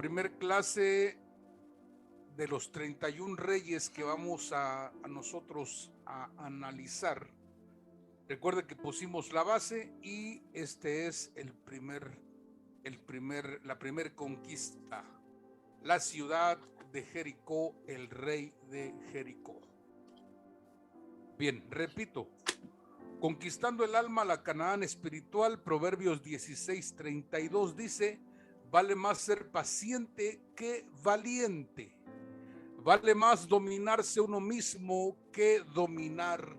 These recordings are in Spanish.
primer clase de los 31 reyes que vamos a nosotros a analizar. Recuerde que pusimos la base y este es la primer conquista, la ciudad de Jericó, el rey de Jericó. Bien, repito, conquistando el alma, la Canaán espiritual. Proverbios 16:32 dice: vale más ser paciente que valiente. Vale más dominarse uno mismo que dominar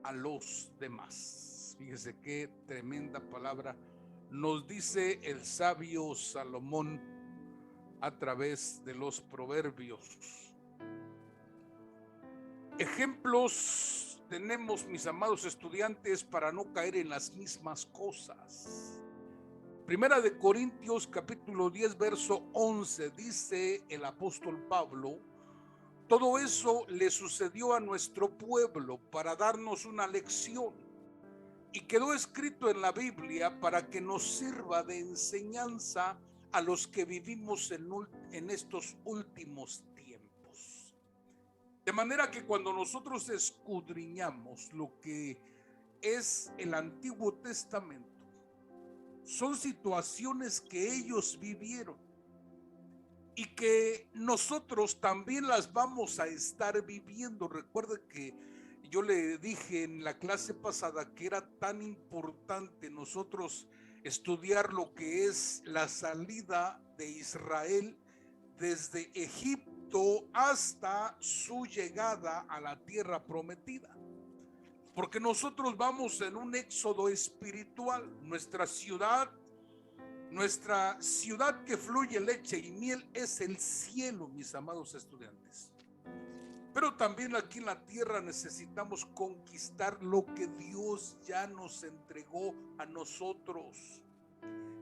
a los demás. Fíjese qué tremenda palabra nos dice el sabio Salomón a través de los proverbios. Ejemplos tenemos, mis amados estudiantes, para no caer en las mismas cosas. Primera de Corintios capítulo 10 verso 11 dice el apóstol Pablo: todo eso le sucedió a nuestro pueblo para darnos una lección, y quedó escrito en la Biblia para que nos sirva de enseñanza a los que vivimos en estos últimos tiempos. De manera que cuando nosotros escudriñamos lo que es el Antiguo Testamento, son situaciones que ellos vivieron y que nosotros también las vamos a estar viviendo. Recuerde que yo le dije en la clase pasada que era tan importante nosotros estudiar lo que es la salida de Israel desde Egipto hasta su llegada a la tierra prometida. Porque nosotros vamos en un éxodo espiritual. Nuestra ciudad que fluye leche y miel es el cielo, mis amados estudiantes. Pero también aquí en la tierra necesitamos conquistar lo que Dios ya nos entregó a nosotros.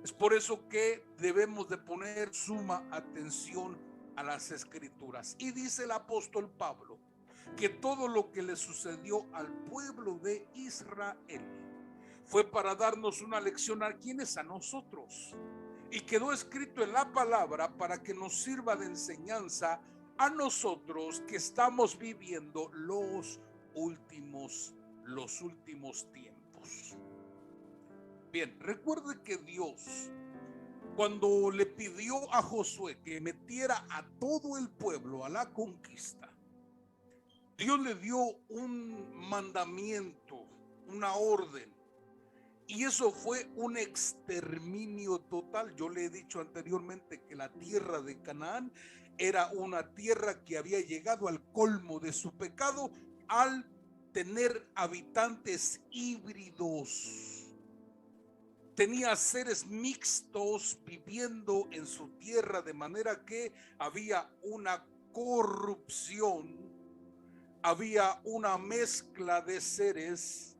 Es por eso que debemos de poner suma atención a las escrituras. Y dice el apóstol Pablo que todo lo que le sucedió al pueblo de Israel fue para darnos una lección. ¿A quiénes? A nosotros. Y quedó escrito en la palabra para que nos sirva de enseñanza a nosotros que estamos viviendo los últimos tiempos. Bien, recuerde que Dios, cuando le pidió a Josué que metiera a todo el pueblo a la conquista, Dios le dio un mandamiento, una orden. Y eso fue un exterminio total. Yo le he dicho anteriormente que la tierra de Canaán era una tierra que había llegado al colmo de su pecado al tener habitantes híbridos. Tenía seres mixtos viviendo en su tierra, de manera que había una corrupción, había una mezcla de seres,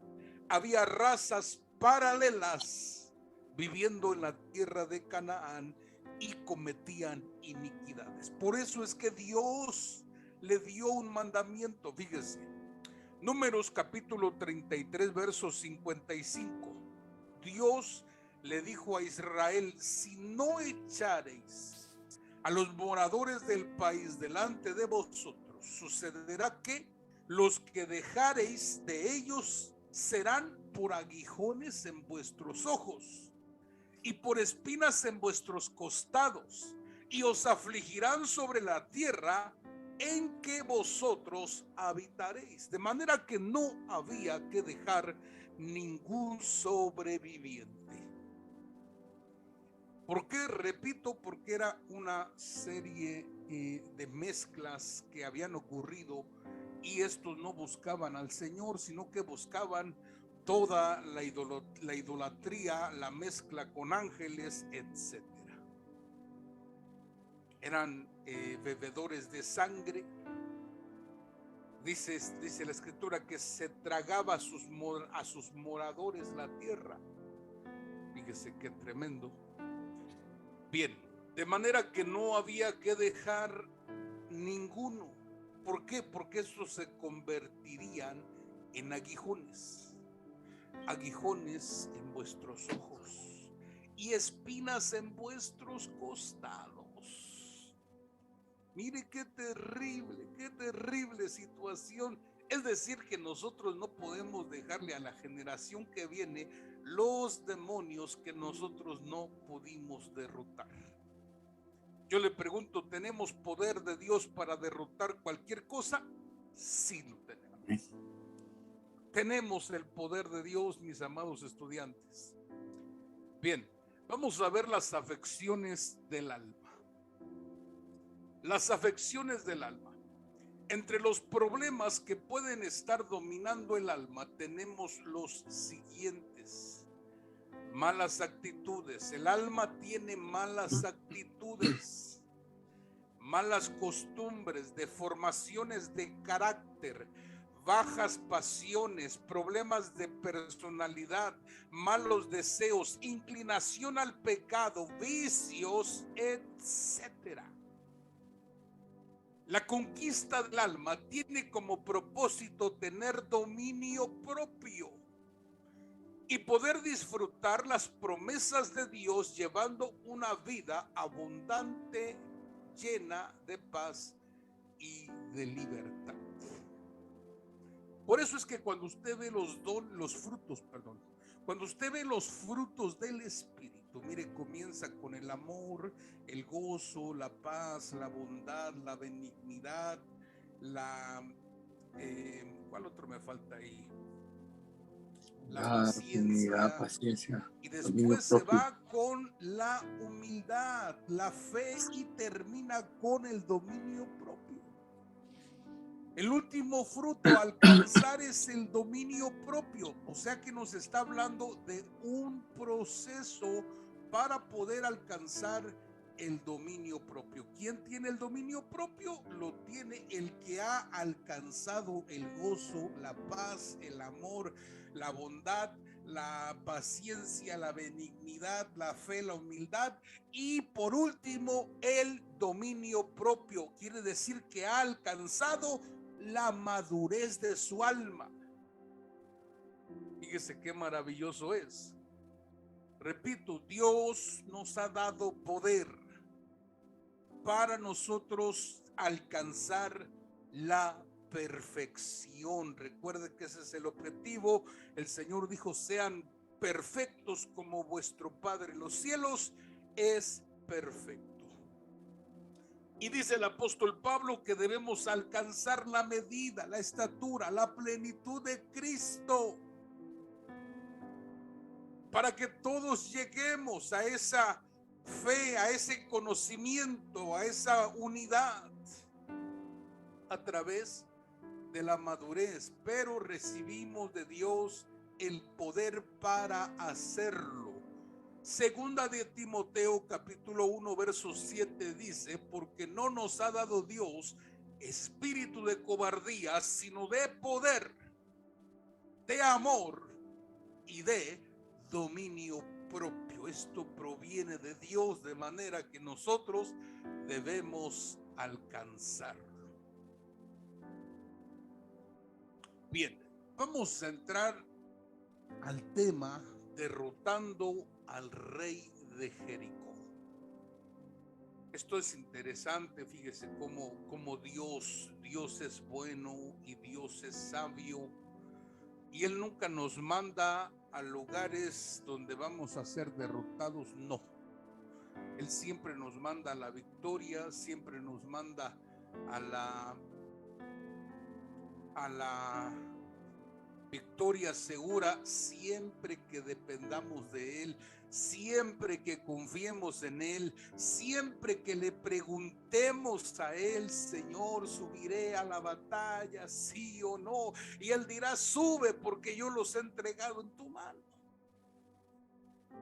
había razas paralelas viviendo en la tierra de Canaán y cometían iniquidades. Por eso es que Dios le dio un mandamiento. Fíjese, Números capítulo 33 verso 55. Dios le dijo a Israel: si no echareis a los moradores del país delante de vosotros, sucederá que los que dejareis de ellos serán por aguijones en vuestros ojos y por espinas en vuestros costados, y os afligirán sobre la tierra en que vosotros habitaréis. De manera que no había que dejar ningún sobreviviente. ¿Por qué? Repito, porque era una serie de mezclas que habían ocurrido, y estos no buscaban al Señor, sino que buscaban toda la idolatría, la mezcla con ángeles, etc. Eran bebedores de sangre. Dice la escritura que se tragaba a sus moradores la tierra. Fíjese qué tremendo. Bien, de manera que no había que dejar ninguno. ¿Por qué? Porque estos se convertirían en aguijones. Aguijones en vuestros ojos y espinas en vuestros costados. Mire qué terrible situación. Es decir, que nosotros no podemos dejarle a la generación que viene los demonios que nosotros no pudimos derrotar. Yo le pregunto, ¿tenemos poder de Dios para derrotar cualquier cosa? Sí lo tenemos. Tenemos el poder de Dios, mis amados estudiantes. Bien, vamos a ver las afecciones del alma. Las afecciones del alma. Entre los problemas que pueden estar dominando el alma tenemos los siguientes. Malas actitudes. El alma tiene malas actitudes, malas costumbres, deformaciones de carácter, bajas pasiones, problemas de personalidad, malos deseos, inclinación al pecado, vicios, etcétera. La conquista del alma tiene como propósito tener dominio propio y poder disfrutar las promesas de Dios llevando una vida abundante, llena de paz y de libertad. Por eso es que cuando usted ve cuando usted ve los frutos del Espíritu, mire, comienza con el amor, el gozo, la paz, la bondad, la benignidad, ¿cuál otro me falta ahí? La paciencia, y después se va con la humildad, la fe y termina con el dominio propio. El último fruto a alcanzar es el dominio propio, o sea que nos está hablando de un proceso para poder alcanzar el dominio propio. ¿Quién tiene el dominio propio? Lo tiene el que ha alcanzado el gozo, la paz, el amor, la bondad, la paciencia, la benignidad, la fe, la humildad y por último el dominio propio. Quiere decir que ha alcanzado la madurez de su alma. Fíjese qué maravilloso es. Repito, Dios nos ha dado poder para nosotros alcanzar la perfección. Recuerde que ese es el objetivo. El Señor dijo: sean perfectos como vuestro Padre en los cielos es perfecto. Y dice el apóstol Pablo que debemos alcanzar la medida, la estatura, la plenitud de Cristo, para que todos lleguemos a esa fe, a ese conocimiento, a esa unidad a través de la madurez. Pero recibimos de Dios el poder para hacerlo. Segunda de Timoteo capítulo 1 verso 7 dice: porque no nos ha dado Dios espíritu de cobardía, sino de poder, de amor y de dominio propio. Esto proviene de Dios, de manera que nosotros debemos alcanzarlo. Bien, vamos a entrar al tema derrotando al rey de Jericó. Esto es interesante, fíjese cómo Dios es bueno y Dios es sabio, y Él nunca nos manda a lugares donde vamos a ser derrotados, no. Él siempre nos manda a la victoria, siempre nos manda a la victoria segura, siempre que dependamos de Él, siempre que confiemos en Él, siempre que le preguntemos a Él: Señor, ¿subiré a la batalla, sí o no? Y Él dirá: sube, porque yo los he entregado en tu mano.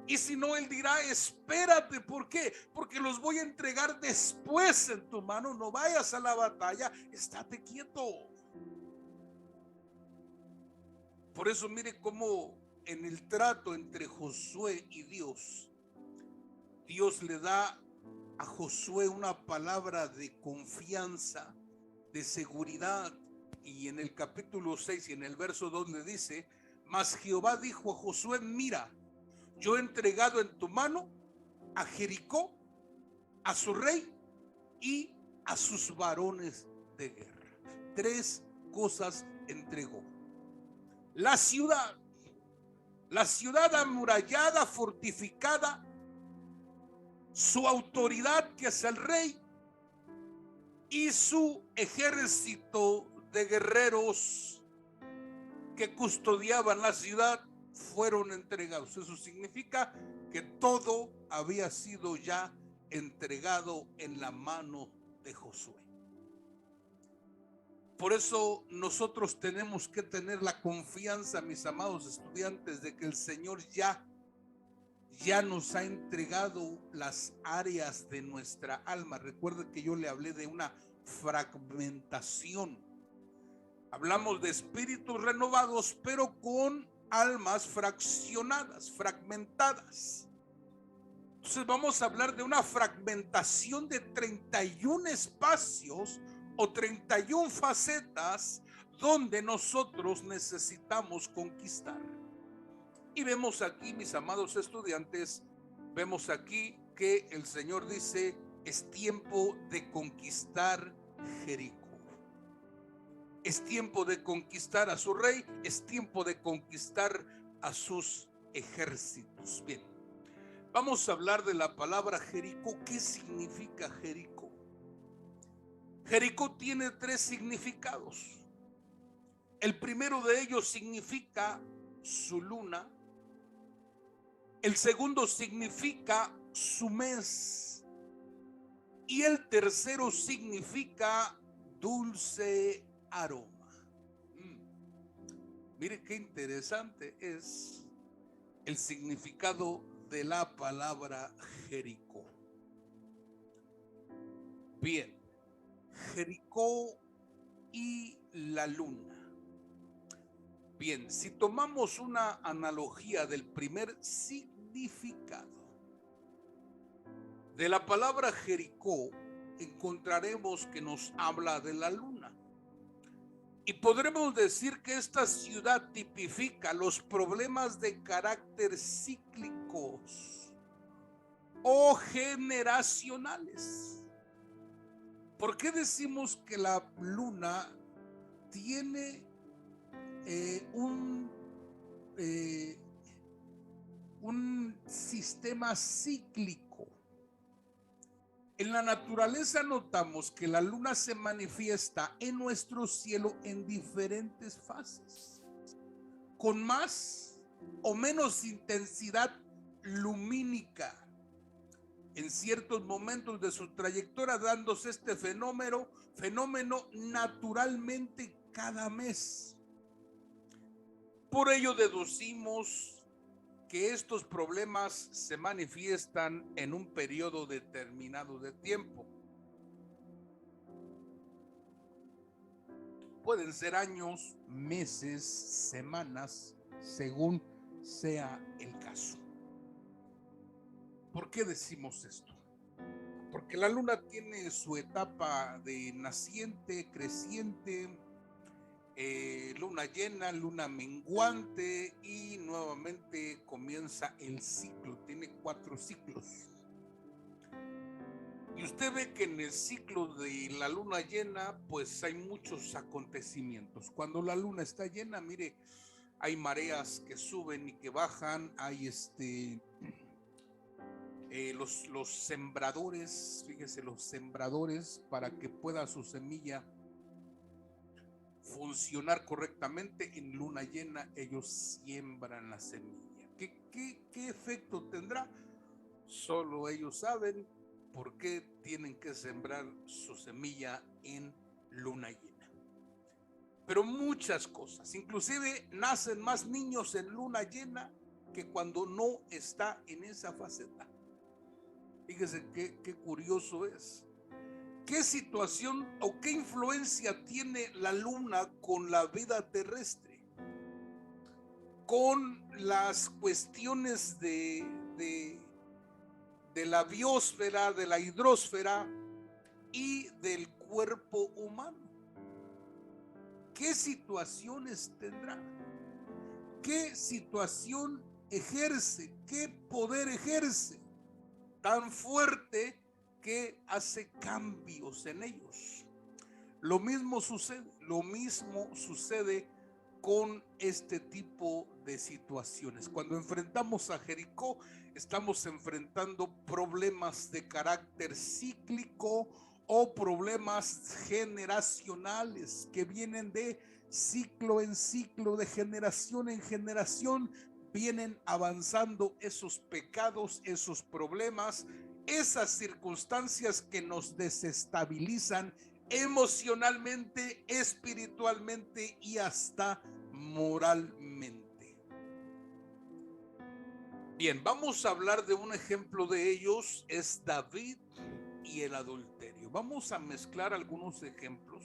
Y si no, Él dirá: espérate. ¿Por qué? Porque los voy a entregar después en tu mano. No vayas a la batalla, estate quieto. Por eso mire cómo en el trato entre Josué y Dios, Dios le da a Josué una palabra de confianza, de seguridad. Y en el capítulo 6 y en el verso 2 le dice: mas Jehová dijo a Josué: mira, yo he entregado en tu mano a Jericó, a su rey y a sus varones de guerra. 3 cosas entregó: la ciudad amurallada, fortificada, su autoridad, que es el rey, y su ejército de guerreros que custodiaban la ciudad fueron entregados. Eso significa que todo había sido ya entregado en la mano de Josué. Por eso nosotros tenemos que tener la confianza, mis amados estudiantes, de que el Señor ya nos ha entregado las áreas de nuestra alma. Recuerde que yo le hablé de una fragmentación. Hablamos de espíritus renovados, pero con almas fraccionadas, fragmentadas. Entonces vamos a hablar de una fragmentación de 31 espacios o 31 facetas donde nosotros necesitamos conquistar. Y vemos aquí, mis amados estudiantes, vemos aquí que el Señor dice: es tiempo de conquistar Jericó. Es tiempo de conquistar a su rey, es tiempo de conquistar a sus ejércitos. Bien, vamos a hablar de la palabra Jericó. ¿Qué significa Jericó? Jericó tiene 3 significados. El primero de ellos significa su luna. El segundo significa su mes. Y el tercero significa dulce aroma. Mire qué interesante es el significado de la palabra Jericó. Bien, Jericó y la luna. Bien, si tomamos una analogía del primer significado de la palabra Jericó, encontraremos que nos habla de la luna. Y podremos decir que esta ciudad tipifica los problemas de carácter cíclicos o generacionales. ¿Por qué decimos que la luna tiene un sistema cíclico? En la naturaleza notamos que la luna se manifiesta en nuestro cielo en diferentes fases, con más o menos intensidad lumínica en ciertos momentos de su trayectoria, dándose este fenómeno naturalmente cada mes. Por ello deducimos que estos problemas se manifiestan en un periodo determinado de tiempo. Pueden ser años, meses, semanas, según sea el caso. ¿Por qué decimos esto? Porque la luna tiene su etapa de naciente, creciente, luna llena, luna menguante, y nuevamente comienza el ciclo. Tiene 4 ciclos. Y usted ve que en el ciclo de la luna llena pues hay muchos acontecimientos. Cuando la luna está llena, mire, hay mareas que suben y que bajan, hay los sembradores, fíjese, los sembradores, para que pueda su semilla funcionar correctamente en luna llena, ellos siembran la semilla. ¿Qué efecto tendrá? Solo ellos saben por qué tienen que sembrar su semilla en luna llena. Pero muchas cosas, inclusive nacen más niños en luna llena que cuando no está en esa faceta. Fíjese qué curioso es. ¿Qué situación o qué influencia tiene la luna con la vida terrestre? Con las cuestiones de la biosfera, de la hidrosfera y del cuerpo humano. ¿Qué situaciones tendrá? ¿Qué situación ejerce? ¿Qué poder ejerce tan fuerte que hace cambios en ellos. Lo mismo sucede con este tipo de situaciones. Cuando enfrentamos a Jericó, estamos enfrentando problemas de carácter cíclico o problemas generacionales que vienen de ciclo en ciclo, de generación en generación. Vienen avanzando esos pecados, esos problemas, esas circunstancias que nos desestabilizan emocionalmente, espiritualmente y hasta moralmente. Bien, vamos a hablar de un ejemplo de ellos, es David y el adulterio. Vamos a mezclar algunos ejemplos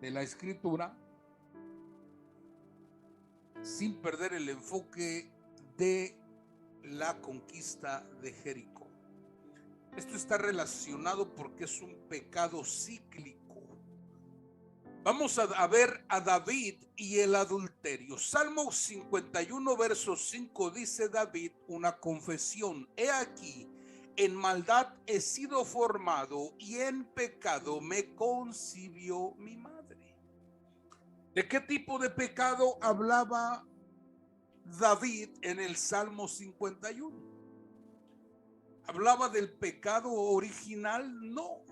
de la escritura sin perder el enfoque de la conquista de Jericó. Esto está relacionado porque es un pecado cíclico. Vamos a ver a David y el adulterio. Salmo 51, verso 5 dice David una confesión. He aquí, en maldad he sido formado y en pecado me concibió mi madre. ¿De qué tipo de pecado hablaba David en el Salmo 51? ¿Hablaba del pecado original? No.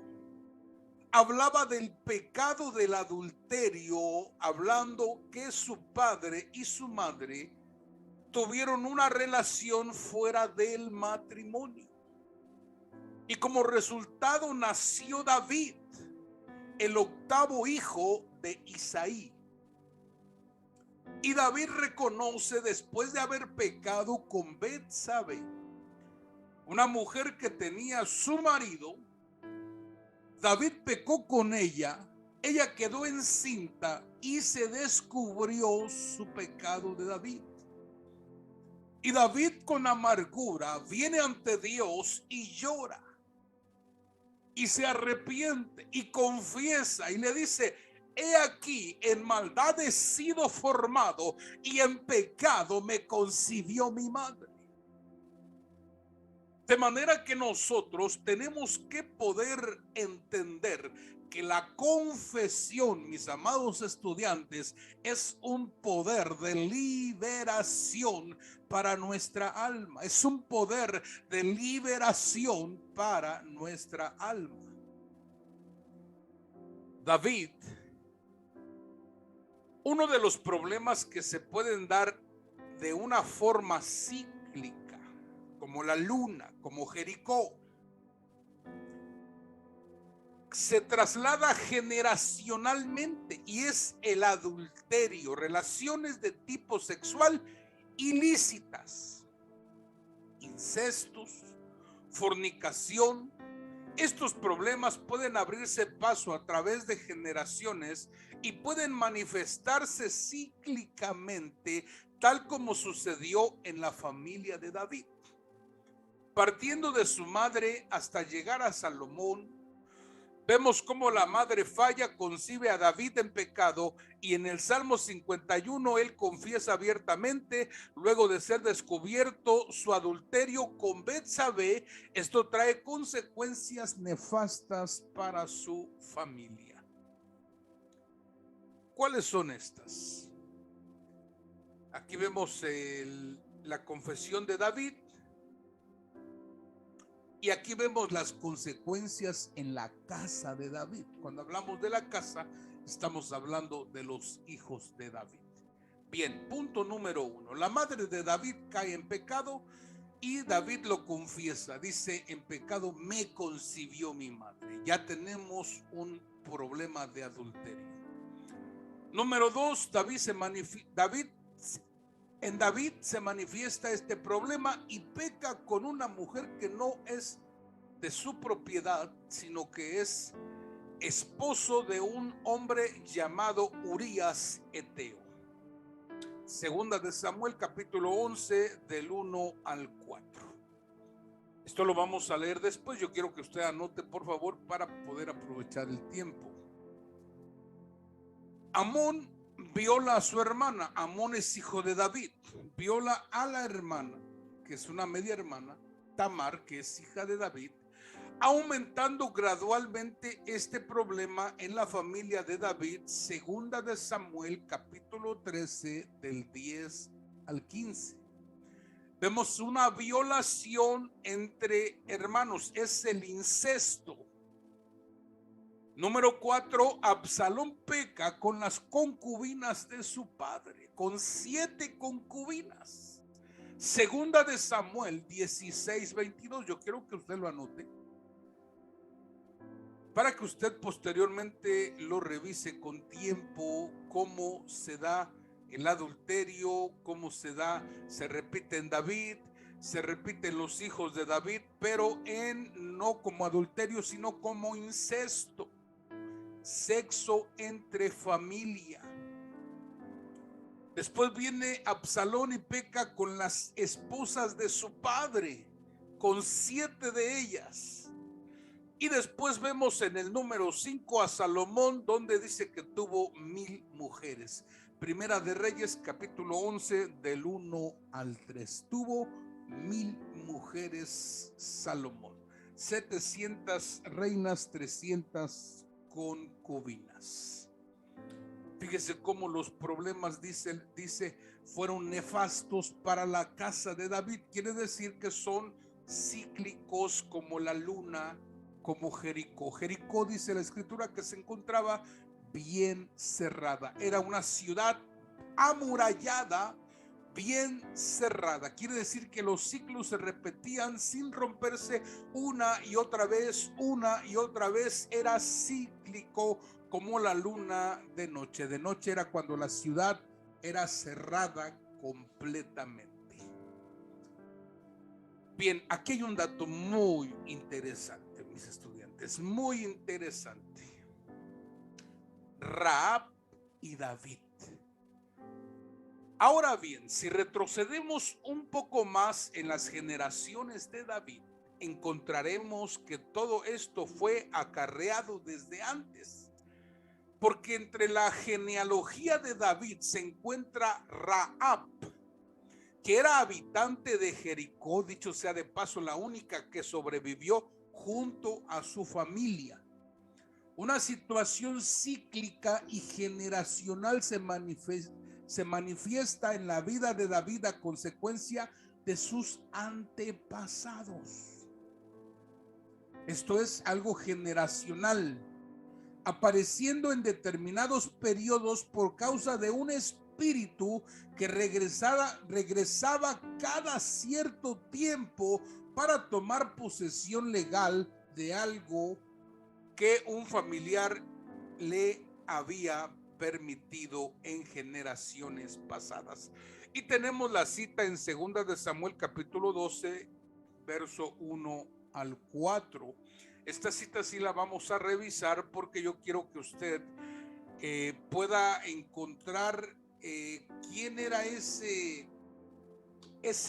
Hablaba del pecado del adulterio, hablando que su padre y su madre tuvieron una relación fuera del matrimonio. Y como resultado nació David, el octavo hijo de Isaí. Y David reconoce, después de haber pecado con Betsabé, una mujer que tenía su marido, David pecó con ella, ella quedó encinta y se descubrió su pecado de David. Y David con amargura viene ante Dios y llora. Y se arrepiente y confiesa y le dice: he aquí, en maldad he sido formado y en pecado me concibió mi madre. De manera que nosotros tenemos que poder entender que la confesión, mis amados estudiantes, es un poder de liberación para nuestra alma. Es un poder de liberación para nuestra alma. David, uno de los problemas que se pueden dar de una forma cíclica, como la luna, como Jericó, se traslada generacionalmente y es el adulterio, relaciones de tipo sexual ilícitas, incestos, fornicación. Estos problemas pueden abrirse paso a través de generaciones y pueden manifestarse cíclicamente, tal como sucedió en la familia de David. Partiendo de su madre hasta llegar a Salomón, vemos cómo la madre falla, concibe a David en pecado, y en el Salmo 51 él confiesa abiertamente, luego de ser descubierto su adulterio con Betsabé. Esto trae consecuencias nefastas para su familia. ¿Cuáles son estas? Aquí vemos la confesión de David. Y aquí vemos las consecuencias en la casa de David. Cuando hablamos de la casa, estamos hablando de los hijos de David. Bien, punto número 1. La madre de David cae en pecado y David lo confiesa. Dice: en pecado me concibió mi madre. Ya tenemos un problema de adulterio. Número 2, en David se manifiesta este problema y peca con una mujer que no es de su propiedad, sino que es esposo de un hombre llamado Urías Eteo. Segunda de Samuel, capítulo 11, del 1 al 4. Esto lo vamos a leer después. Yo quiero que usted anote, por favor, para poder aprovechar el tiempo. Amón viola a su hermana. Amón es hijo de David. Viola a la hermana, que es una media hermana, Tamar, que es hija de David. aumentando gradualmente este problema en la familia de David. Segunda de Samuel capítulo 13 del 10 al 15. Vemos una violación entre hermanos, es el incesto. Número 4, Absalón peca con las concubinas de su padre, con 7 concubinas. Segunda de Samuel 16:22. Yo quiero que usted lo anote para que usted posteriormente lo revise con tiempo, cómo se da el adulterio, cómo se da, se repite en David, se repite en los hijos de David, pero no como adulterio, sino como incesto, sexo entre familia. Después viene Absalón y peca con las esposas de su padre, con 7 de ellas. Y después vemos en el número 5 a Salomón, donde dice que tuvo 1000 mujeres. Primera de Reyes, capítulo 11, del 1 al 3. Tuvo 1000 mujeres Salomón, 700 reinas, 300 concubinas. Fíjese cómo los problemas, dice, fueron nefastos para la casa de David. Quiere decir que son cíclicos como la luna, como Jericó. Jericó, dice la escritura, que se encontraba bien cerrada. Era una ciudad amurallada, bien cerrada. Quiere decir que los ciclos se repetían sin romperse una y otra vez, una y otra vez. Era cíclico como la luna de noche. De noche era cuando la ciudad era cerrada completamente. Bien, aquí hay un dato muy interesante, mis estudiantes, muy interesante. Rahab y David. Ahora bien, si retrocedemos un poco más en las generaciones de David, encontraremos que todo esto fue acarreado desde antes. Porque entre la genealogía de David se encuentra Rahab, que era habitante de Jericó, dicho sea de paso, la única que sobrevivió junto a su familia. Una situación cíclica y generacional se manifiesta en la vida de David a consecuencia de sus antepasados. Esto es algo generacional, apareciendo en determinados periodos por causa de un espíritu que regresaba cada cierto tiempo para tomar posesión legal de algo que un familiar le había permitido en generaciones pasadas. Y tenemos la cita en 2 de Samuel capítulo 12, verso 1 al 4. Esta cita sí la vamos a revisar porque yo quiero que usted pueda encontrar quién era ese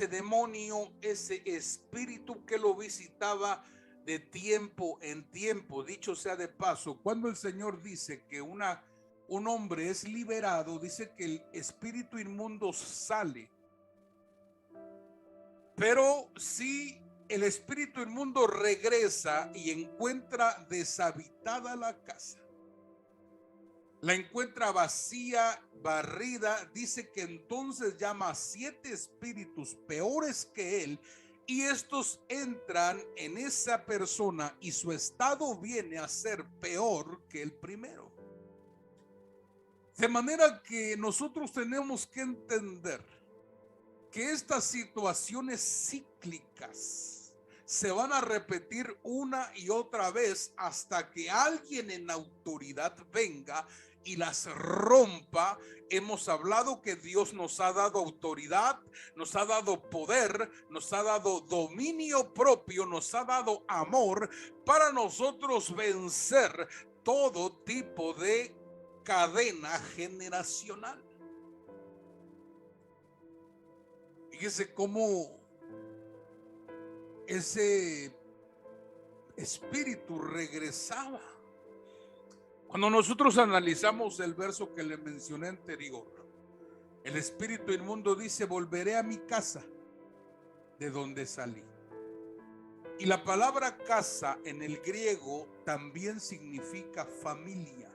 demonio, ese espíritu que lo visitaba de tiempo en tiempo. Dicho sea de paso, cuando el Señor dice que un hombre es liberado, dice que el espíritu inmundo sale. Pero si el espíritu inmundo regresa y encuentra deshabitada la casa, la encuentra vacía, barrida, dice que entonces llama a 7 espíritus peores que él, y estos entran en esa persona y su estado viene a ser peor que el primero. De manera que nosotros tenemos que entender que estas situaciones cíclicas se van a repetir una y otra vez hasta que alguien en autoridad venga y las rompa. Hemos hablado que Dios nos ha dado autoridad, nos ha dado poder, nos ha dado dominio propio, nos ha dado amor para nosotros vencer todo tipo de cadena generacional. Fíjese cómo ese espíritu regresaba. Cuando nosotros analizamos el verso que le mencioné anterior, el espíritu inmundo dice: volveré a mi casa de donde salí. Y la palabra casa en el griego también significa familia.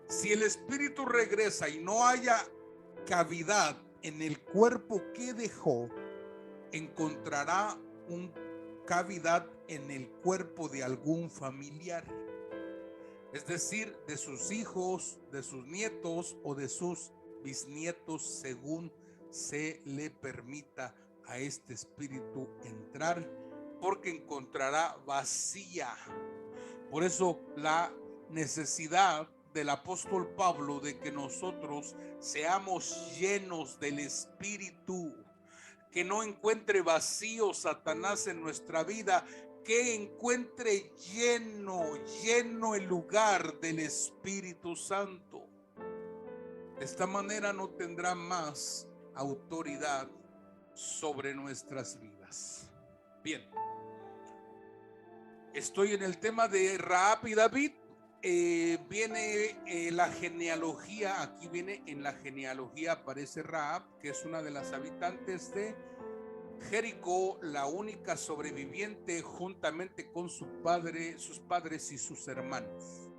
Si el espíritu regresa y no haya cavidad en el cuerpo que dejó, encontrará una cavidad en el cuerpo de algún familiar, es decir, de sus hijos, de sus nietos o de sus bisnietos, según se le permita a este espíritu entrar, porque encontrará vacía. Por eso la necesidad del apóstol Pablo de que nosotros seamos llenos del espíritu, que no encuentre vacío Satanás en nuestra vida, que encuentre lleno el lugar del Espíritu Santo. De esta manera no tendrá más autoridad sobre nuestras vidas. Bien, estoy en el tema de Rahab y David. Viene la genealogía, aquí viene en la genealogía, aparece Rahab, que es una de las habitantes de Jericó, la única sobreviviente, juntamente con sus padres y sus hermanos.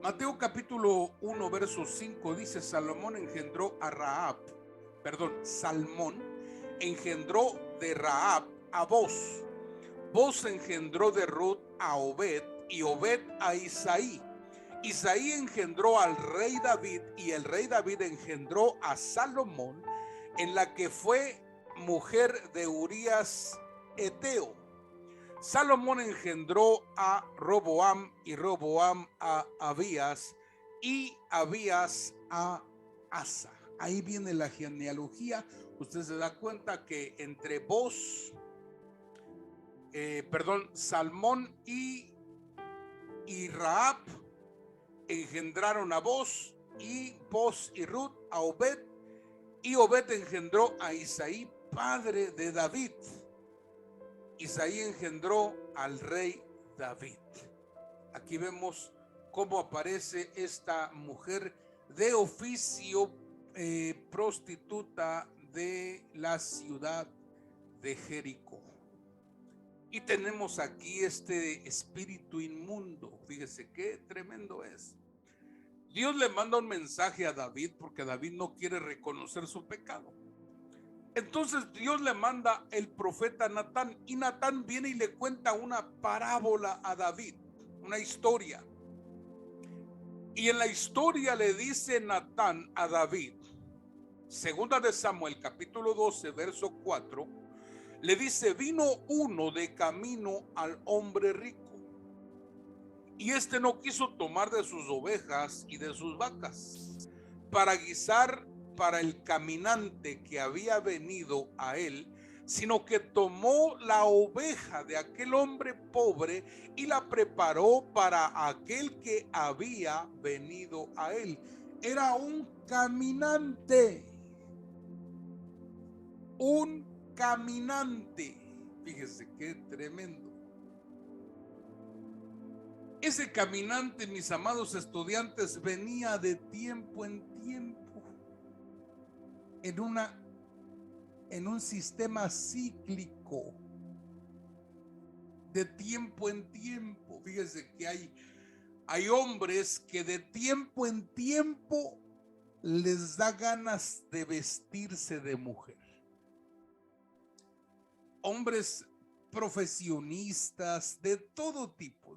Mateo capítulo 1 verso 5 dice: Salmón engendró de Rahab a Boz. Boz engendró de Ruth a Obed, y Obed a Isaí. Isaí engendró al rey David, y el rey David engendró a Salomón, en la que fue mujer de Urías Eteo. Salomón engendró a Roboam, y Roboam a Abías, y Abías a Asa. Ahí viene la genealogía. Usted se da cuenta que entre Salmón y Rahab engendraron a Boz, y Boz y Ruth a Obed, y Obed engendró a Isaí, padre de David. Isaí engendró al rey David. Aquí vemos cómo aparece esta mujer de oficio, prostituta de la ciudad de Jericó. Y tenemos aquí este espíritu inmundo. Fíjese qué tremendo es. Dios le manda un mensaje a David porque David no quiere reconocer su pecado. Entonces Dios le manda el profeta Natán, y Natán viene y le cuenta una parábola a David, una historia. Y en la historia le dice Natán a David, segunda de Samuel capítulo 12 verso 4, le dice: vino uno de camino al hombre rico, y este no quiso tomar de sus ovejas y de sus vacas para guisar para el caminante que había venido a él, sino que tomó la oveja de aquel hombre pobre y la preparó para aquel que había venido a él. Era un caminante. Fíjese qué tremendo. Ese caminante, mis amados estudiantes, venía de tiempo en tiempo en un sistema cíclico, de tiempo en tiempo. Fíjese que hay hombres que de tiempo en tiempo les da ganas de vestirse de mujer. Hombres profesionistas de todo tipo,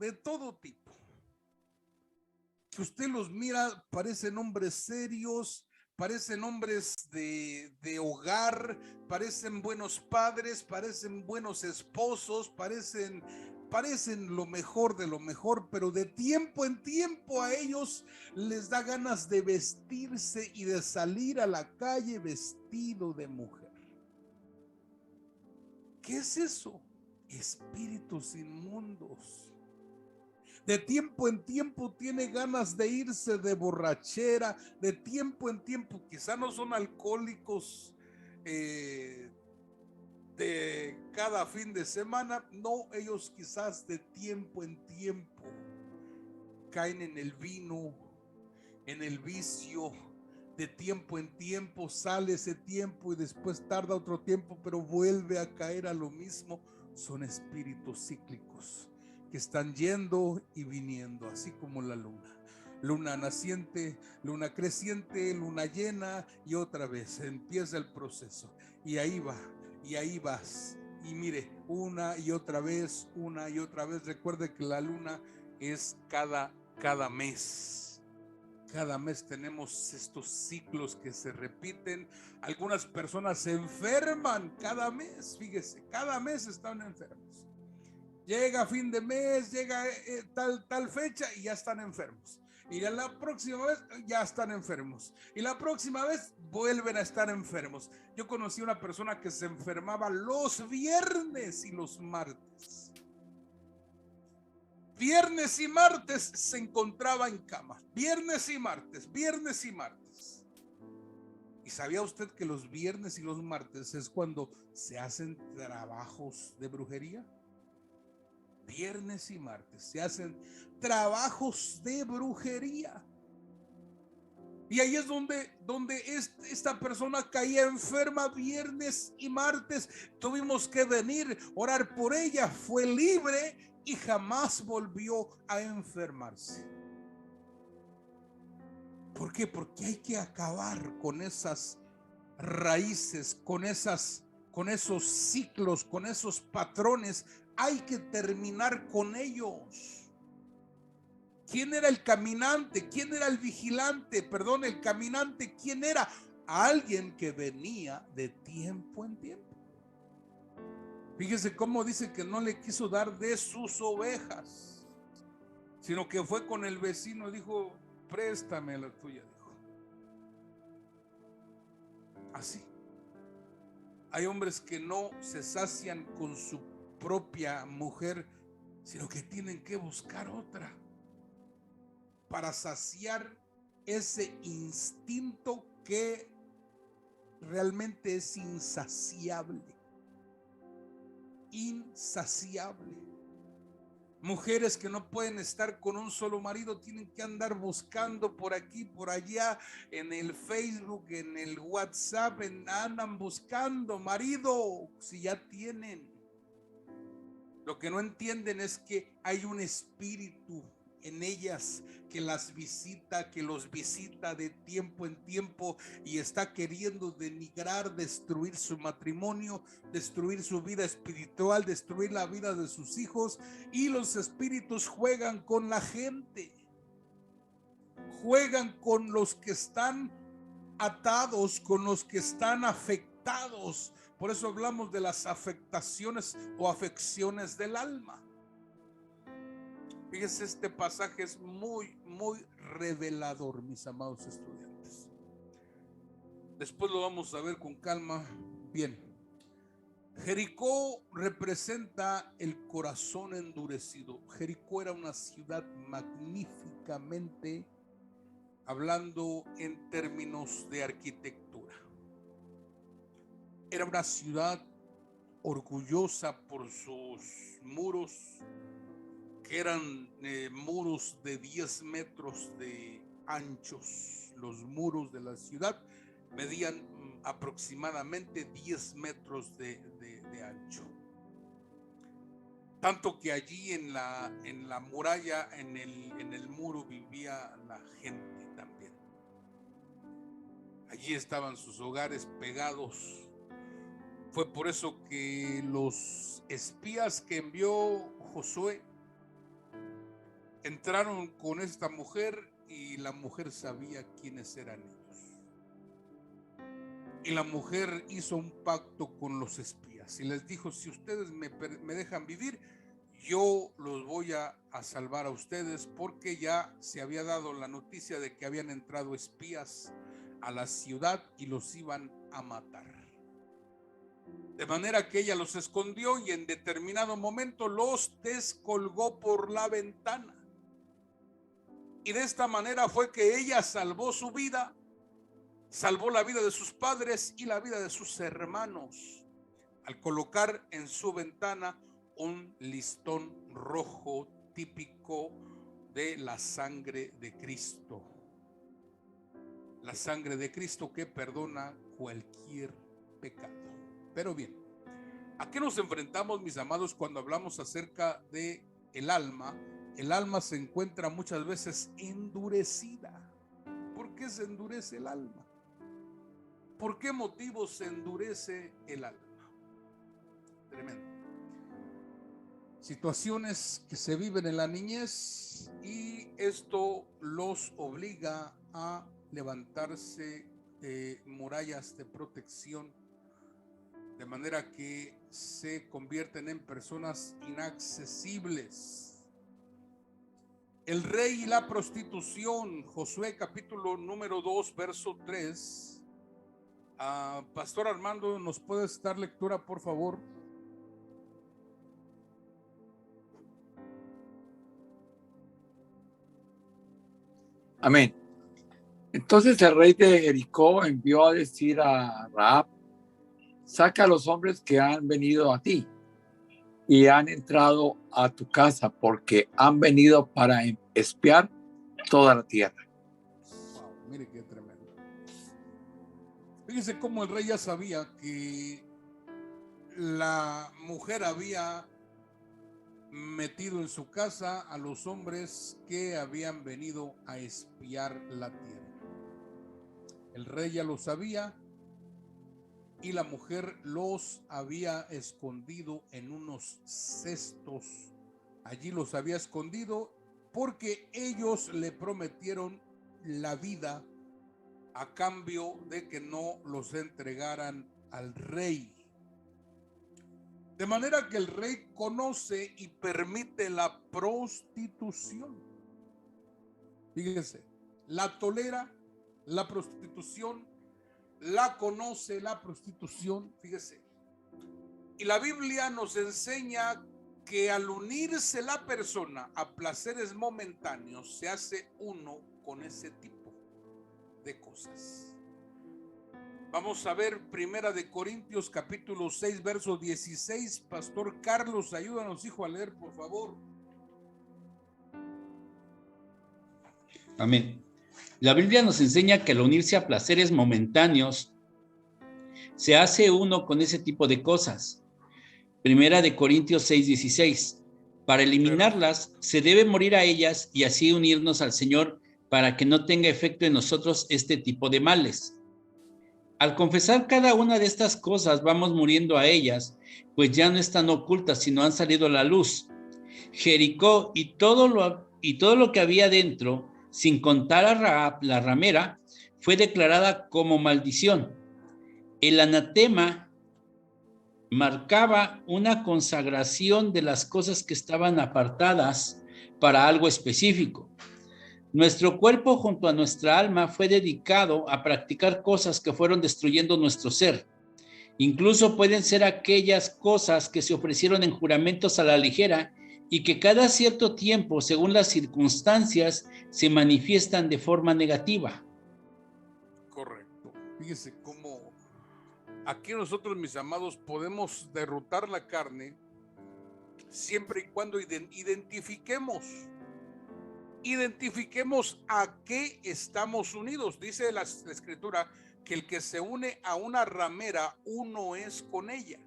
que usted los mira, parecen hombres serios, parecen hombres de hogar, parecen buenos padres, parecen buenos esposos, parecen lo mejor de lo mejor, pero de tiempo en tiempo a ellos les da ganas de vestirse y de salir a la calle vestido de mujer. ¿Qué es eso? Espíritus inmundos. De tiempo en tiempo tiene ganas de irse de borrachera, de tiempo en tiempo. Quizá no son alcohólicos de cada fin de semana, no, ellos quizás de tiempo en tiempo caen en el vino, en el vicio, de tiempo en tiempo, sale ese tiempo y después tarda otro tiempo, pero vuelve a caer a lo mismo. Son espíritus cíclicos que están yendo y viniendo, así como la luna. Luna naciente, luna creciente, luna llena, y otra vez empieza el proceso. Y ahí va, y ahí vas. Y mire, una y otra vez, una y otra vez. Recuerde que la luna es cada mes. Cada mes tenemos estos ciclos que se repiten. Algunas personas se enferman cada mes, fíjese, cada mes están enfermos. Llega fin de mes, llega tal fecha y ya están enfermos. Y la próxima vez ya están enfermos. Y la próxima vez vuelven a estar enfermos. Yo conocí una persona que se enfermaba los viernes y los martes. Viernes y martes se encontraba en cama. Viernes y martes, viernes y martes. ¿Y sabía usted que los viernes y los martes es cuando se hacen trabajos de brujería? Viernes y martes se hacen trabajos de brujería. Y ahí es donde esta persona caía enferma viernes y martes. Tuvimos que venir, orar por ella, fue libre y jamás volvió a enfermarse. ¿Por qué? Porque hay que acabar con esas raíces, con esos ciclos, con esos patrones. Hay que terminar con ellos. ¿Quién era el caminante? ¿Quién era el vigilante? Perdón, el caminante, ¿quién era? Alguien que venía de tiempo en tiempo. Fíjese cómo dice que no le quiso dar de sus ovejas, sino que fue con el vecino y dijo: préstame la tuya, dijo. Así. Hay hombres que no se sacian con su propia mujer, sino que tienen que buscar otra para saciar ese instinto que realmente es insaciable. Insaciable. Mujeres que no pueden estar con un solo marido, tienen que andar buscando por aquí, por allá, en el Facebook, en el WhatsApp, andan buscando marido si ya tienen. Lo que no entienden es que hay un espíritu en ellas que las visita, que los visita de tiempo en tiempo y está queriendo denigrar, destruir su matrimonio, destruir su vida espiritual, destruir la vida de sus hijos. Y los espíritus juegan con la gente, juegan con los que están atados, con los que están afectados. Por eso hablamos de las afectaciones o afecciones del alma. Fíjense, este pasaje es muy revelador, mis amados estudiantes. Después lo vamos a ver con calma. Bien, Jericó representa el corazón endurecido. Jericó era una ciudad magníficamente, hablando en términos de arquitectura. Era una ciudad orgullosa por sus muros, que eran muros de 10 metros de anchos. Los muros de la ciudad medían aproximadamente 10 metros de ancho. Tanto que allí en la muralla, en el muro, vivía la gente también. Allí estaban sus hogares pegados. Fue por eso que los espías que envió Josué entraron con esta mujer y la mujer sabía quiénes eran ellos. Y la mujer hizo un pacto con los espías y les dijo: si ustedes me dejan vivir, yo los voy a salvar a ustedes, porque ya se había dado la noticia de que habían entrado espías a la ciudad y los iban a matar. De manera que ella los escondió y en determinado momento los descolgó por la ventana. Y de esta manera fue que ella salvó su vida, salvó la vida de sus padres y la vida de sus hermanos, al colocar en su ventana un listón rojo típico de la sangre de Cristo. la sangre de Cristo que perdona cualquier pecado. Pero bien, ¿a qué nos enfrentamos, mis amados, cuando hablamos acerca de el alma? El alma se encuentra muchas veces endurecida. ¿Por qué se endurece el alma? ¿Por qué motivo se endurece el alma? Tremendo. Situaciones que se viven en la niñez y esto los obliga a levantarse murallas de protección, de manera que se convierten en personas inaccesibles. El rey y la prostitución, Josué capítulo número 2, verso 3. Pastor Armando, ¿nos puedes dar lectura, por favor? Amén. Entonces el rey de Jericó envió a decir a Rahab: saca a los hombres que han venido a ti y han entrado a tu casa, porque han venido para espiar toda la tierra. Wow, mire qué tremendo. Fíjese cómo el rey ya sabía que la mujer había metido en su casa a los hombres que habían venido a espiar la tierra. El rey ya lo sabía y la mujer los había escondido en unos cestos. Allí los había escondido porque ellos le prometieron la vida a cambio de que no los entregaran al rey. De manera que el rey conoce y permite la prostitución. Fíjense, la tolera, la prostitución, la conoce la prostitución, fíjese. Y la Biblia nos enseña que al unirse la persona a placeres momentáneos, se hace uno con ese tipo de cosas. Vamos a ver Primera de Corintios capítulo 6, verso 16. Pastor Carlos, ayúdanos, hijo, a leer, por favor. Amén. La Biblia nos enseña que al unirse a placeres momentáneos, se hace uno con ese tipo de cosas. Primera de Corintios 6, 16. Para eliminarlas, se debe morir a ellas y así unirnos al Señor para que no tenga efecto en nosotros este tipo de males. Al confesar cada una de estas cosas, vamos muriendo a ellas, pues ya no están ocultas, sino han salido a la luz. Jericó y todo lo que había dentro, sin contar a Rahab, la ramera, fue declarada como maldición. El anatema marcaba una consagración de las cosas que estaban apartadas para algo específico. Nuestro cuerpo junto a nuestra alma fue dedicado a practicar cosas que fueron destruyendo nuestro ser. Incluso pueden ser aquellas cosas que se ofrecieron en juramentos a la ligera y que cada cierto tiempo, según las circunstancias, se manifiestan de forma negativa. Correcto. Fíjese cómo aquí nosotros, mis amados, podemos derrotar la carne siempre y cuando identifiquemos a qué estamos unidos. Dice la escritura que el que se une a una ramera, uno es con ella.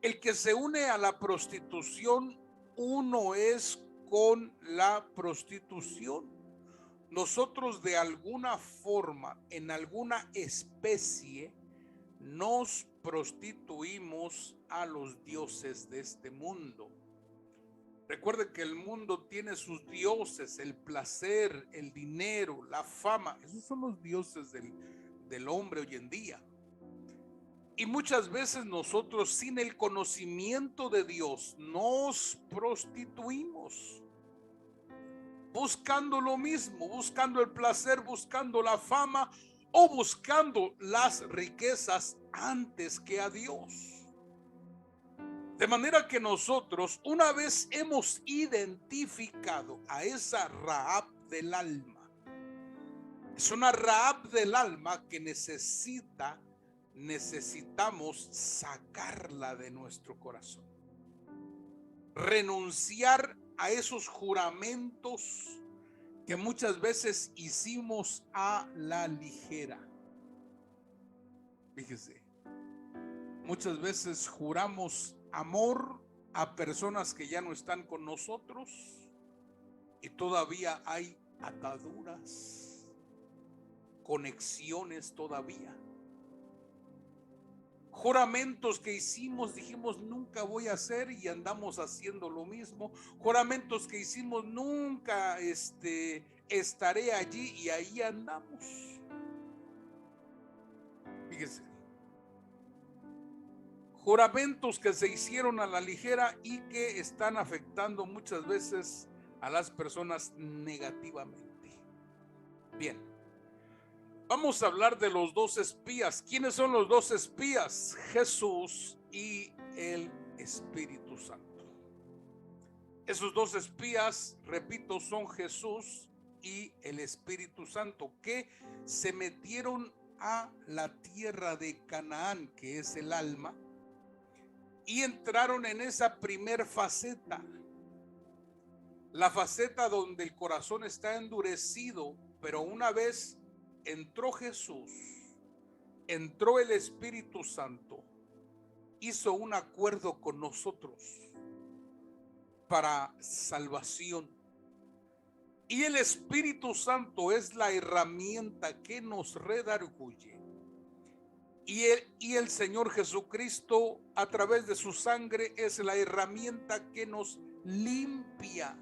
El que se une a la prostitución, uno es con la prostitución. Nosotros de alguna forma, en alguna especie, nos prostituimos a los dioses de este mundo. Recuerden que el mundo tiene sus dioses: el placer, el dinero, la fama. Esos son los dioses del hombre hoy en día. Y muchas veces nosotros, sin el conocimiento de Dios, nos prostituimos, buscando lo mismo, buscando el placer, buscando la fama o buscando las riquezas antes que a Dios. De manera que nosotros, una vez hemos identificado a esa Rahab del alma, es una Rahab del alma que necesitamos sacarla de nuestro corazón, renunciar a esos juramentos que muchas veces hicimos a la ligera. Fíjese, muchas veces juramos amor a personas que ya no están con nosotros y todavía hay ataduras, conexiones todavía. Juramentos que hicimos, dijimos nunca voy a hacer y andamos haciendo lo mismo. Juramentos que hicimos nunca estaré allí y ahí andamos. Fíjese, juramentos que se hicieron a la ligera y que están afectando muchas veces a las personas negativamente. Bien, vamos a hablar de los dos espías. ¿Quiénes son los dos espías? Jesús y el Espíritu Santo. Esos dos espías, repito, son Jesús y el Espíritu Santo, que se metieron a la tierra de Canaán, que es el alma, y entraron en esa primer faceta, la faceta donde el corazón está endurecido, pero una vez entró Jesús, entró el Espíritu Santo, hizo un acuerdo con nosotros para salvación. Y el Espíritu Santo es la herramienta que nos redarguye. Y el Señor Jesucristo, a través de su sangre, es la herramienta que nos limpia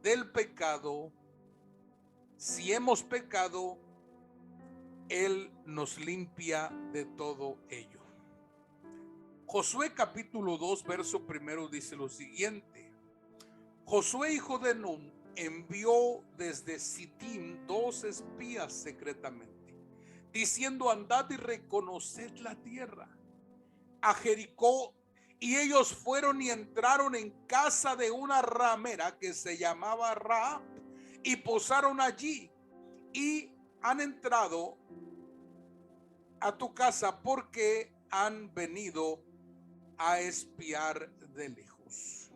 del pecado. Si hemos pecado, Él nos limpia de todo ello. Josué capítulo 2, verso 1 dice lo siguiente: Josué, hijo de Nun, envió desde Sittim 2 espías secretamente, diciendo: andad y reconoced la tierra, a Jericó. Y ellos fueron y entraron en casa de una ramera que se llamaba Rahab, y posaron allí. Y han entrado a tu casa porque han venido a espiar de lejos.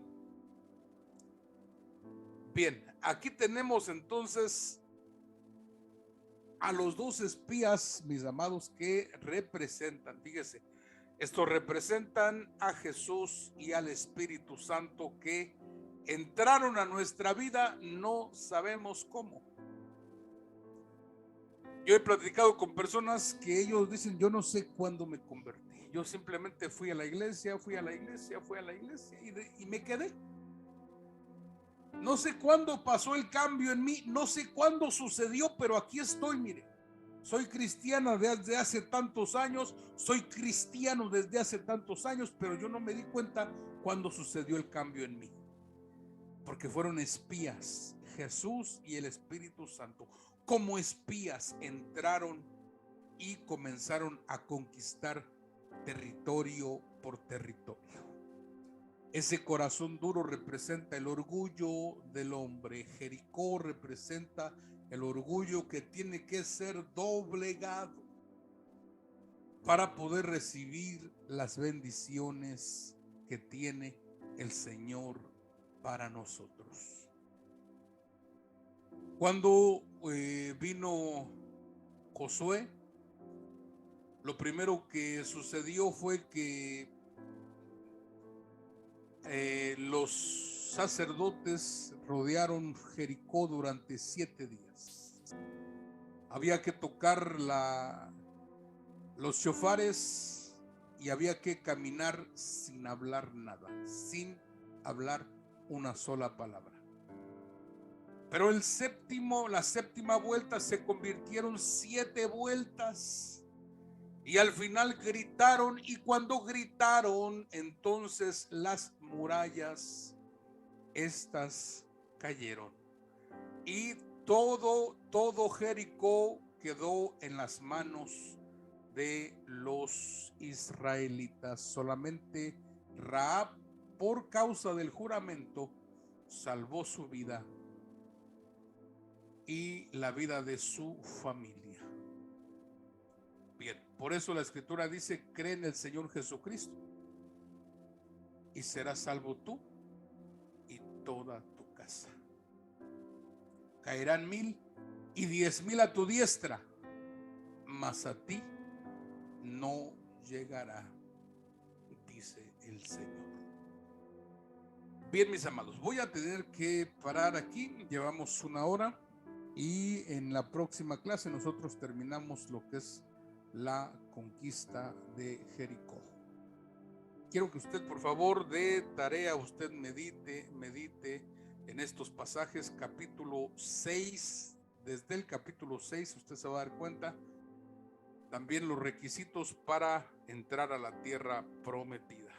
Bien, aquí tenemos entonces a los dos espías, mis amados, que representan, fíjese, estos representan a Jesús y al Espíritu Santo, que entraron a nuestra vida, no sabemos cómo. Yo he platicado con personas que ellos dicen: yo no sé cuándo me convertí, yo simplemente fui a la iglesia y me quedé. No sé cuándo pasó el cambio en mí, no sé cuándo sucedió, pero aquí estoy, mire. Soy cristiana desde hace tantos años, pero yo no me di cuenta cuándo sucedió el cambio en mí. Porque fueron espías, Jesús y el Espíritu Santo. Como espías entraron y comenzaron a conquistar territorio por territorio. Ese corazón duro representa el orgullo del hombre. Jericó representa el orgullo que tiene que ser doblegado para poder recibir las bendiciones que tiene el Señor para nosotros. Cuando vino Josué, lo primero que sucedió fue que los sacerdotes rodearon Jericó durante 7 días. Había que tocar los shofares y había que caminar sin hablar nada, sin hablar una sola palabra. Pero la séptima vuelta se convirtieron 7 vueltas. Y al final gritaron, y cuando gritaron, entonces las murallas estas cayeron. Y todo Jericó quedó en las manos de los israelitas. Solamente Rahab, por causa del juramento, salvó su vida y la vida de su familia. Bien, por eso la Escritura dice: cree en el Señor Jesucristo y serás salvo tú y toda tu casa. caerán 1000 y 10,000 a tu diestra, mas a ti no llegará, dice el Señor. Bien, mis amados, voy a tener que parar aquí. Llevamos 1 hora y en la próxima clase nosotros terminamos lo que es la conquista de Jericó. Quiero que usted, por favor, de tarea, usted medite en estos pasajes, capítulo 6, desde el capítulo 6, usted se va a dar cuenta también los requisitos para entrar a la tierra prometida.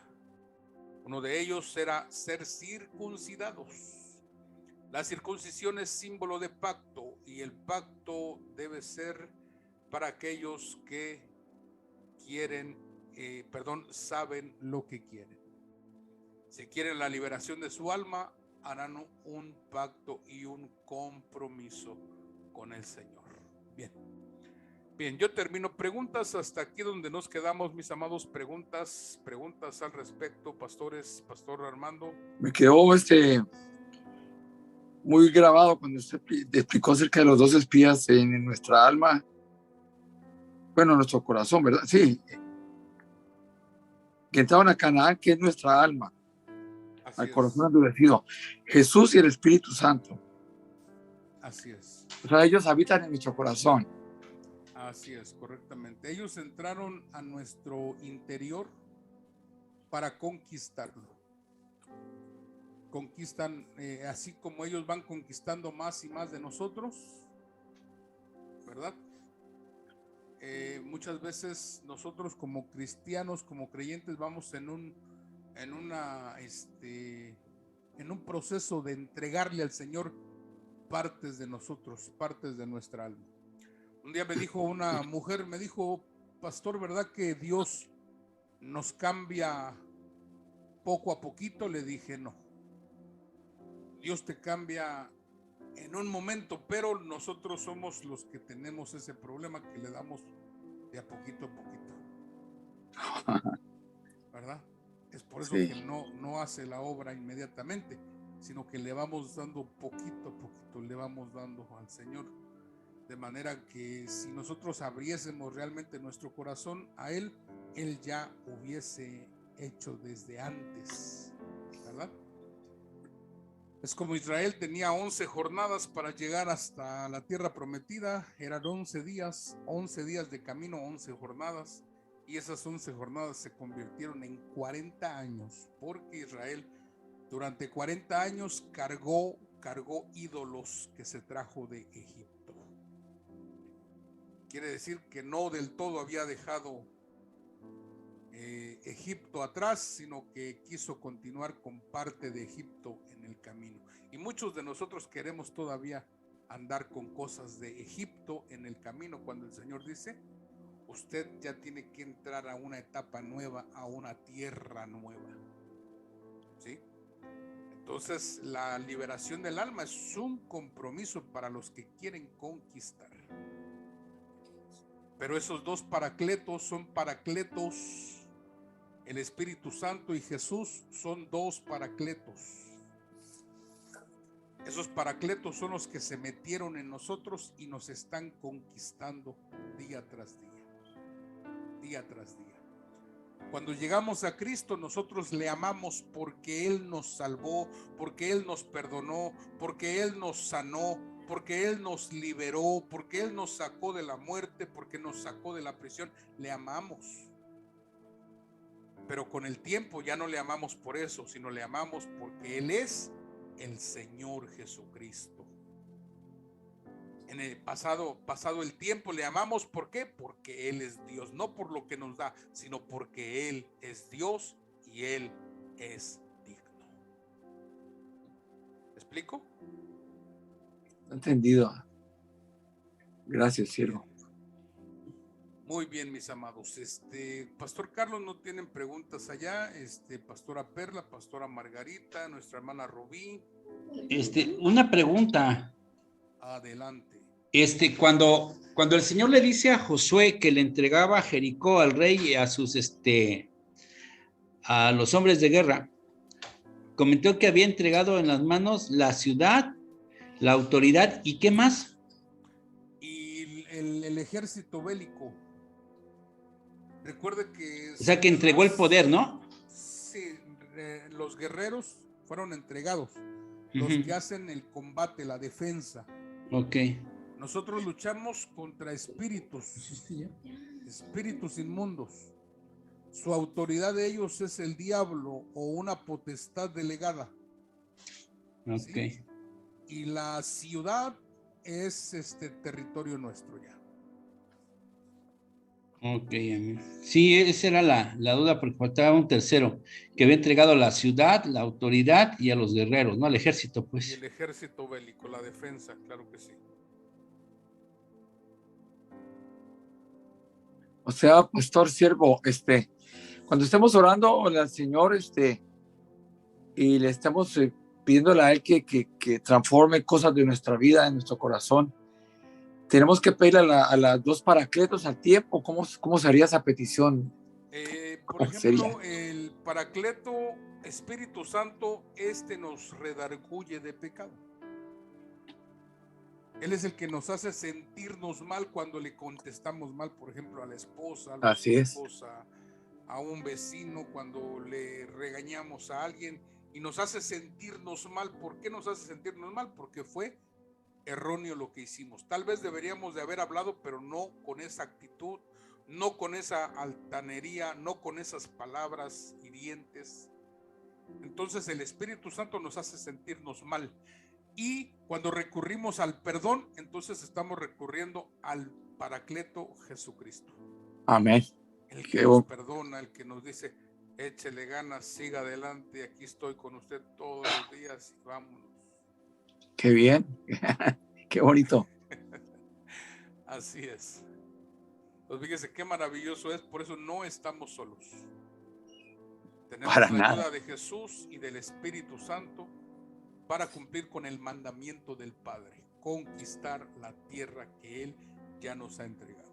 Uno de ellos era ser circuncidados. La circuncisión es símbolo de pacto y el pacto debe ser para aquellos que saben lo que quieren. Si quieren la liberación de su alma, harán un pacto y un compromiso con el Señor. Bien, yo termino. Preguntas hasta aquí donde nos quedamos, mis amados. Preguntas al respecto, pastores, pastor Armando. Me quedó muy grabado cuando usted explicó acerca de los 2 espías en nuestra alma, bueno, en nuestro corazón, ¿verdad? Sí, que entraban a Canaán, que es nuestra alma, Así al es. corazón endurecido, Jesús y el Espíritu Santo. Así es. O sea, ellos habitan en nuestro corazón. Así es, correctamente. Ellos entraron a nuestro interior para conquistarlo. Conquistan, así como ellos van conquistando más y más de nosotros, ¿verdad? Muchas veces nosotros como cristianos, como creyentes, vamos en un proceso de entregarle al Señor partes de nosotros, partes de nuestra alma. Un día me dijo una mujer, pastor, ¿verdad que Dios nos cambia poco a poquito? Le dije, no. Dios te cambia en un momento, pero nosotros somos los que tenemos ese problema, que le damos de a poquito, ¿verdad? Es por eso Sí. que no hace la obra inmediatamente, sino que le vamos dando poquito a poquito, le vamos dando al Señor. De manera que si nosotros abriésemos realmente nuestro corazón a Él ya hubiese hecho desde antes, ¿verdad? Es como Israel tenía 11 jornadas para llegar hasta la tierra prometida. Eran 11 días de camino, 11 jornadas. Y esas 11 jornadas se convirtieron en 40 años, porque Israel durante 40 años cargó ídolos que se trajo de Egipto. Quiere decir que no del todo había dejado Egipto atrás, sino que quiso continuar con parte de Egipto en el camino. Y muchos de nosotros queremos todavía andar con cosas de Egipto en el camino, cuando el Señor dice, usted ya tiene que entrar a una etapa nueva, a una tierra nueva. ¿Sí? Entonces, la liberación del alma es un compromiso para los que quieren conquistar. Pero esos 2 paracletos son paracletos. El Espíritu Santo y Jesús son 2 paracletos. Esos paracletos son los que se metieron en nosotros y nos están conquistando día tras día tras día. Cuando llegamos a Cristo, nosotros le amamos porque Él nos salvó, porque Él nos perdonó, porque Él nos sanó, porque Él nos liberó, porque Él nos sacó de la muerte, porque nos sacó de la prisión. Le amamos. Pero con el tiempo ya no le amamos por eso, sino le amamos porque Él es el Señor Jesucristo. En el pasado el tiempo le amamos, ¿por qué? Porque Él es Dios, no por lo que nos da, sino porque Él es Dios y Él es digno. ¿Me explico? Entendido. Gracias, siervo. Muy bien, mis amados. Pastor Carlos, ¿no tienen preguntas allá? Pastora Perla, Pastora Margarita, nuestra hermana Rubí. Una pregunta. Adelante. Cuando el Señor le dice a Josué que le entregaba a Jericó al rey y a los hombres de guerra, comentó que había entregado en las manos la ciudad la autoridad, ¿y qué más? Y el ejército bélico. Recuerde que O sea, que entregó el poder, ¿no? sí, los guerreros fueron entregados, los que hacen el combate, la defensa. Ok. Nosotros luchamos contra espíritus inmundos. Su autoridad de ellos es el diablo o una potestad delegada. Ok. ¿Sí? Y la ciudad es territorio nuestro ya. Ok, amén. Sí, esa era la duda, porque faltaba un tercero, que había entregado a la ciudad, la autoridad y a los guerreros, ¿no? Al ejército, Y pues. el ejército bélico, la defensa, claro que sí. O sea, pastor siervo, cuando estemos orando al Señor, y le estamos pidiéndole a Él que transforme cosas de nuestra vida, de nuestro corazón, tenemos que pedirle a las dos paracletos al tiempo. ¿Cómo sería esa petición? Por ¿Cómo sería? ejemplo, el Paracleto, Espíritu Santo, nos redarguye de pecado. Él es el que nos hace sentirnos mal cuando le contestamos mal, por ejemplo, a la esposa, a los Así es. hijos, a un vecino, cuando le regañamos a alguien y nos hace sentirnos mal. ¿Por qué nos hace sentirnos mal? Porque fue erróneo lo que hicimos. Tal vez deberíamos de haber hablado, pero no con esa actitud, no con esa altanería, no con esas palabras hirientes. Entonces el Espíritu Santo nos hace sentirnos mal. Y cuando recurrimos al perdón, entonces estamos recurriendo al Paracleto Jesucristo. Amén. El que nos perdona, el que nos dice, échele ganas, siga adelante, aquí estoy con usted todos los días y vámonos. Qué bien. Qué bonito. Así es. Pues fíjese qué maravilloso es, por eso no estamos solos. Tenemos Para la nada. ayuda de Jesús y del Espíritu Santo para cumplir con el mandamiento del Padre, conquistar la tierra que Él ya nos ha entregado.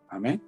Amén.